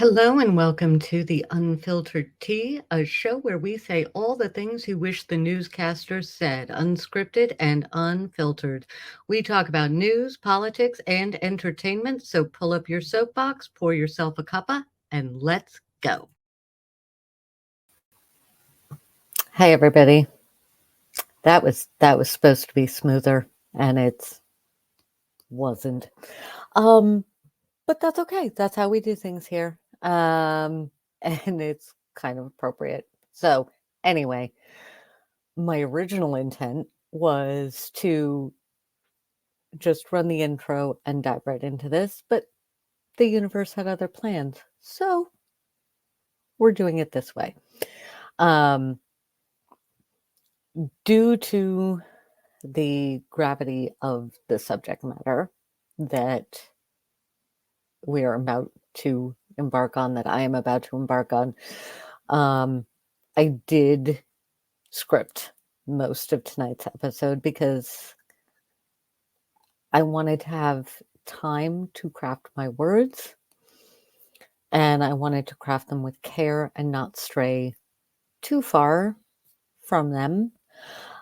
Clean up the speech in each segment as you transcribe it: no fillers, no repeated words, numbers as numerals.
Hello and welcome to the Unfiltered Tea, a show where we say all the things you wish the newscasters said, unscripted and unfiltered. We talk about news, politics, and entertainment, so pull up your soapbox, pour yourself a cuppa, and let's go. Hey everybody. That was supposed to be smoother and it wasn't. Um but that's okay. That's how we do things here. And it's kind of appropriate. So, anyway, my original intent was to just run the intro and dive right into this, but the universe had other plans. So, we're doing it this way. Um, due to the gravity of the subject matter that we are about to embark on, that I am about to embark on, I did script most of tonight's episode because I wanted to have time to craft my words, and I wanted to craft them with care and not stray too far from them.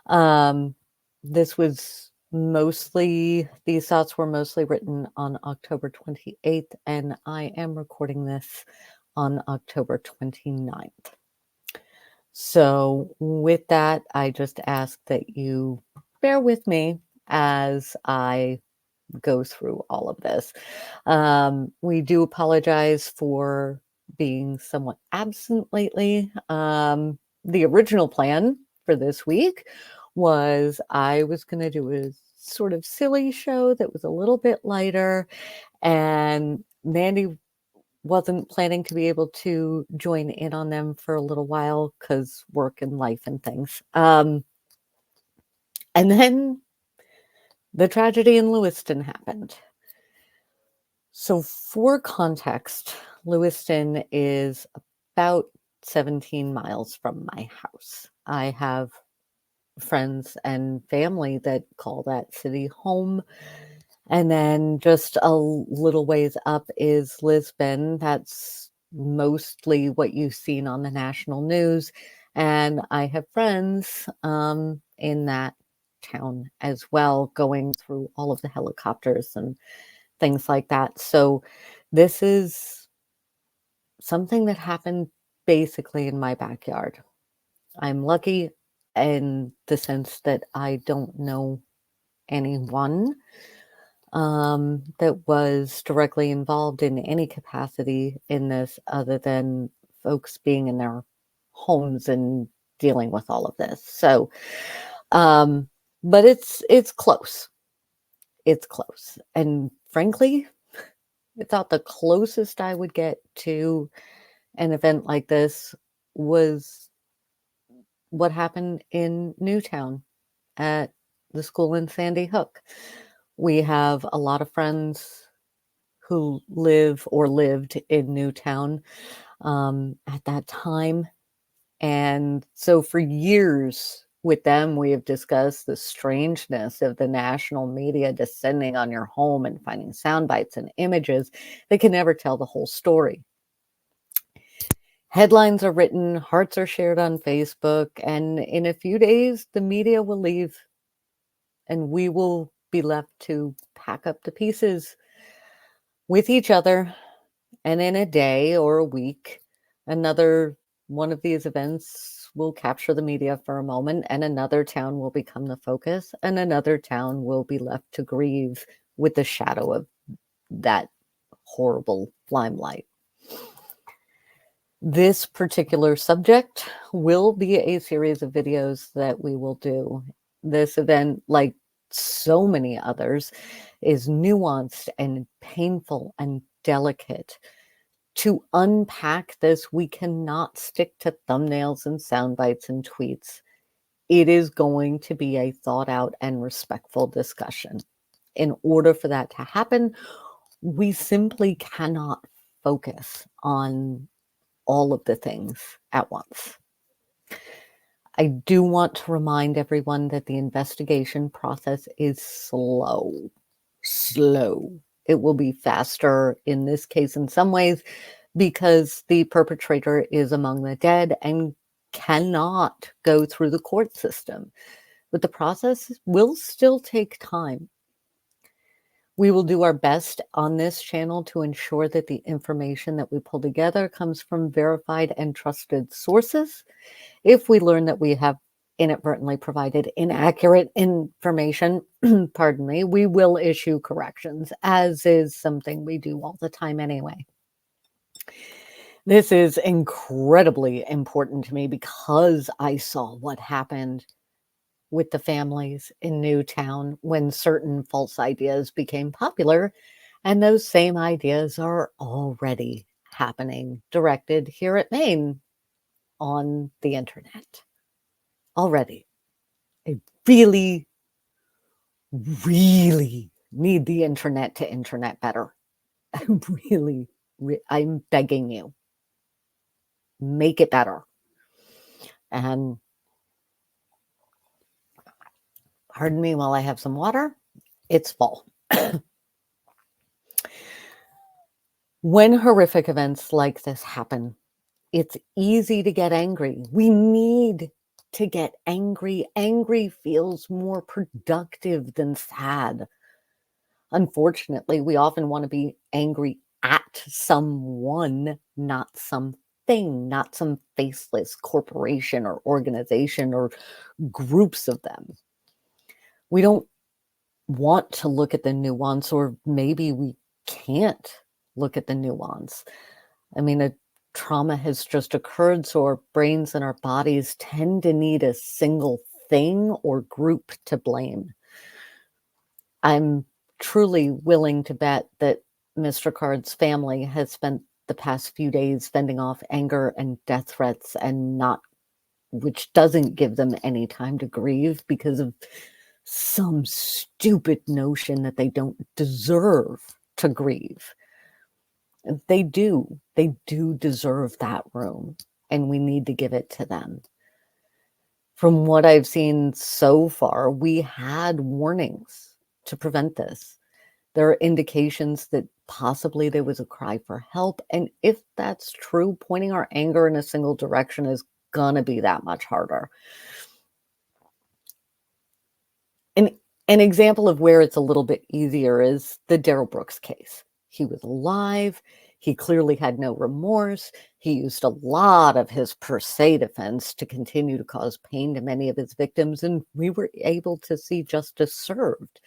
Um, this was these thoughts were mostly written on October 28th, and I am recording this on October 29th. So, with that, I just ask that you bear with me as I go through all of this. We do apologize for being somewhat absent lately. The original plan for this week was I was going to do a sort of silly show that was a little bit lighter, and Mandy wasn't planning to be able to join in on them for a little while because work and life and things. And then the tragedy in Lewiston happened. So, for context, Lewiston is about 17 miles from my house. I have friends and family that call that city home. And then just a little ways up is Lisbon. That's mostly what you've seen on the national news. And I have friends in that town as well, going through all of the helicopters and things like that. So this is something that happened basically in my backyard. I'm lucky in the sense that I don't know anyone that was directly involved in any capacity in this other than folks being in their homes and dealing with all of this. So, but it's close. It's close. And frankly, I thought the closest I would get to an event like this was what happened in Newtown at the school in Sandy Hook. We have a lot of friends who live or lived in Newtown at that time. And so for years with them, we have discussed the strangeness of the national media descending on your home and finding sound bites and images that can never tell the whole story. Headlines are written, hearts are shared on Facebook, and in a few days, the media will leave and we will be left to pack up the pieces with each other. And in a day or a week, another one of these events will capture the media for a moment, and another town will become the focus, and another town will be left to grieve with the shadow of that horrible limelight. This particular subject will be a series of videos that we will do. This event, like so many others, is nuanced and painful and delicate. To unpack this, we cannot stick to thumbnails and sound bites and tweets. It is going to be a thought out and respectful discussion. In order for that to happen, we simply cannot focus on all of the things at once. I do want to remind everyone that the investigation process is slow. It will be faster in this case in some ways because the perpetrator is among the dead and cannot go through the court system. But the process will still take time. We will do our best on this channel to ensure that the information that we pull together comes from verified and trusted sources. If we learn that we have inadvertently provided inaccurate information, pardon me, we will issue corrections, as is something we do all the time anyway. This is incredibly important to me because I saw what happened with the families in Newtown when certain false ideas became popular, and those same ideas are already happening directed here at Maine on the internet already. I really, really need the internet to internet better. I really, I'm begging you, make it better. And pardon me while I have some water. It's fall. When horrific events like this happen, it's easy to get angry. We need to get angry. Angry feels more productive than sad. Unfortunately, we often want to be angry at someone, not something, not some faceless corporation or organization or groups of them. We don't want to look at the nuance, or maybe we can't look at the nuance. I mean, a trauma has just occurred, so our brains and our bodies tend to need a single thing or group to blame. I'm truly willing to bet that Mr. Card's family has spent the past few days fending off anger and death threats, and not, which doesn't give them any time to grieve because of some stupid notion that they don't deserve to grieve. They do deserve that room, and we need to give it to them. From what I've seen so far, we had warnings to prevent this. There are indications that possibly there was a cry for help, and if that's true, pointing our anger in a single direction is gonna be that much harder. An example of where it's a little bit easier is the Darrell Brooks case. He was alive. He clearly had no remorse. He used a lot of his per se defense to continue to cause pain to many of his victims, and we were able to see justice served.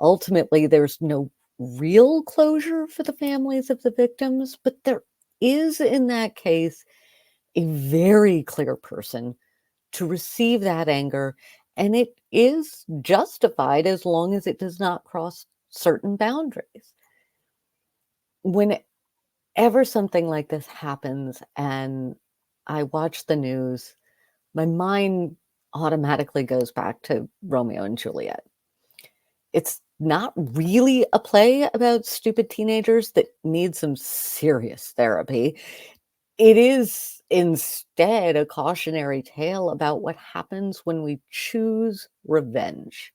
Ultimately, there's no real closure for the families of the victims, but there is, in that case, a very clear person to receive that anger, and it is justified as long as it does not cross certain boundaries. Whenever something like this happens and I watch the news, my mind automatically goes back to Romeo and Juliet. It's not really a play about stupid teenagers that need some serious therapy. It is instead a cautionary tale about what happens when we choose revenge.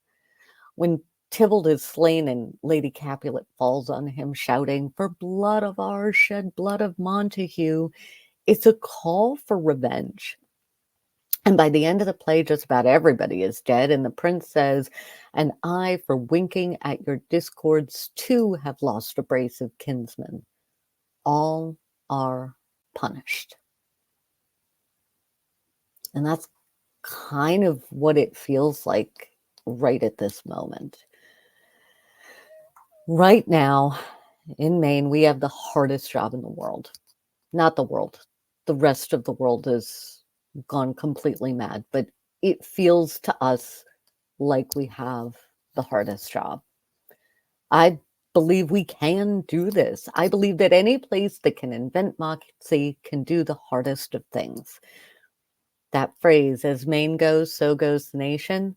When Tybalt is slain and Lady Capulet falls on him shouting, "For blood of ours, shed blood of Montague," it's a call for revenge. And by the end of the play, just about everybody is dead, and the prince says, "And I, for winking at your discords, too have lost a brace of kinsmen. All are punished." And that's kind of what it feels like right at this moment. Right now in Maine, we have the hardest job in the world. Not the world. The rest of the world has gone completely mad, but it feels to us like we have the hardest job. I believe we can do this. I believe that any place that can invent democracy can do the hardest of things. That phrase, "as Maine goes, so goes the nation."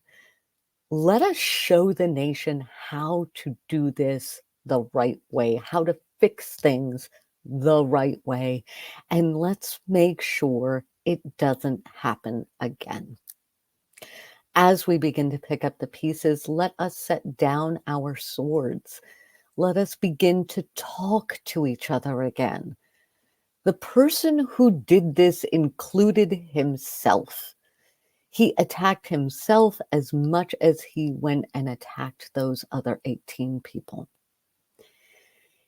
Let us show the nation how to do this the right way, how to fix things the right way, and let's make sure it doesn't happen again. As we begin to pick up the pieces, let us set down our swords. Let us begin to talk to each other again. The person who did this included himself. He attacked himself as much as he went and attacked those other 18 people.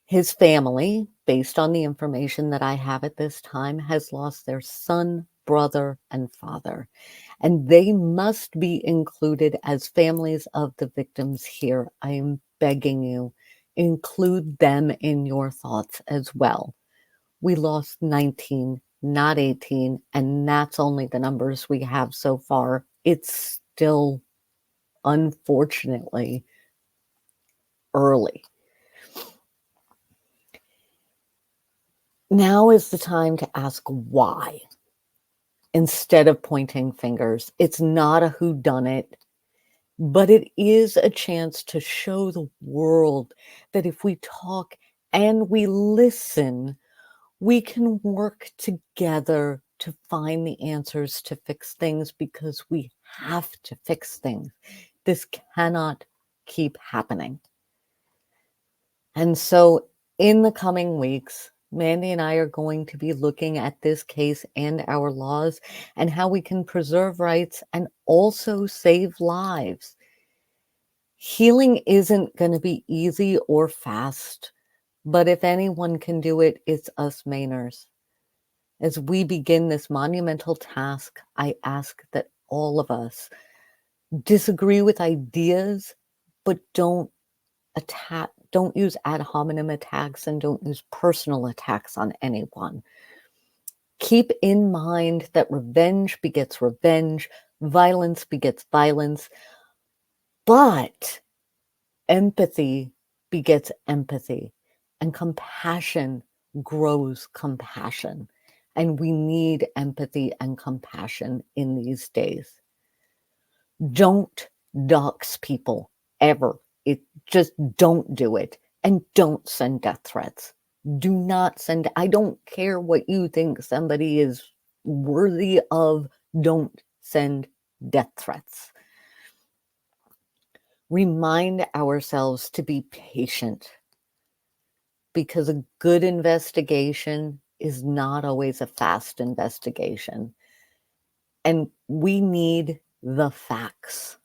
His family, based on the information that I have at this time, has lost their son, brother, and father. And they must be included as families of the victims here. I am begging you, include them in your thoughts as well. We lost 19, not 18, and that's only the numbers we have so far. It's still, unfortunately, early. Now is the time to ask why instead of pointing fingers. It's not a whodunit, but it is a chance to show the world that if we talk and we listen, we can work together to find the answers to fix things, because we have to fix things. This cannot keep happening. And so in the coming weeks, Mandy and I are going to be looking at this case and our laws and how we can preserve rights and also save lives. Healing isn't going to be easy or fast, but if anyone can do it, it's us Mainers. As we begin this monumental task, I ask that all of us disagree with ideas, but don't use ad hominem attacks, and don't use personal attacks on anyone. Keep in mind that revenge begets revenge, violence begets violence, but empathy begets empathy, and compassion grows compassion. And we need empathy and compassion in these days. Don't dox people ever. Just don't do it. And don't send death threats. Do not send. I don't care what you think somebody is worthy of. Don't send death threats. Remind ourselves to be patient, because a good investigation is not always a fast investigation. And we need the facts.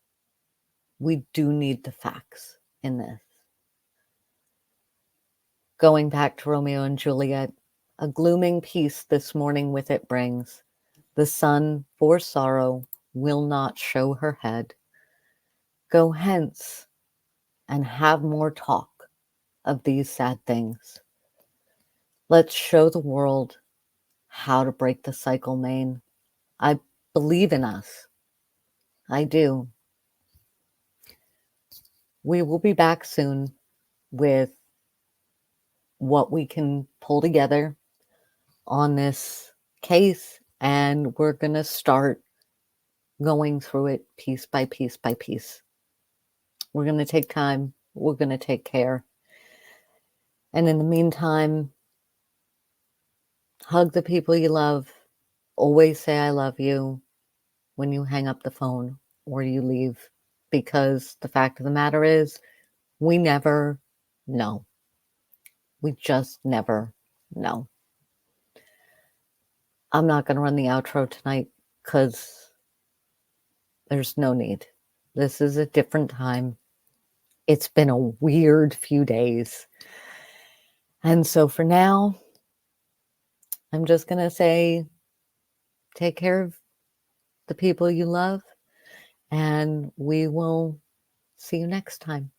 We do need the facts in this. Going back to Romeo and Juliet, a glooming peace this morning with it brings. The sun, for sorrow, will not show her head. Go hence and have more talk of these sad things. Let's show the world how to break the cycle, Maine. I believe in us. I do. We will be back soon with what we can pull together on this case, and we're going to start going through it piece by piece by piece. We're going to take time. We're going to take care. And in the meantime, hug the people you love. Always say I love you when you hang up the phone or you leave, because the fact of the matter is, we never know. We just never know. I'm not going to run the outro tonight because there's no need. This is a different time. It's been a weird few days. And so for now, I'm just going to say, take care of the people you love, and we will see you next time.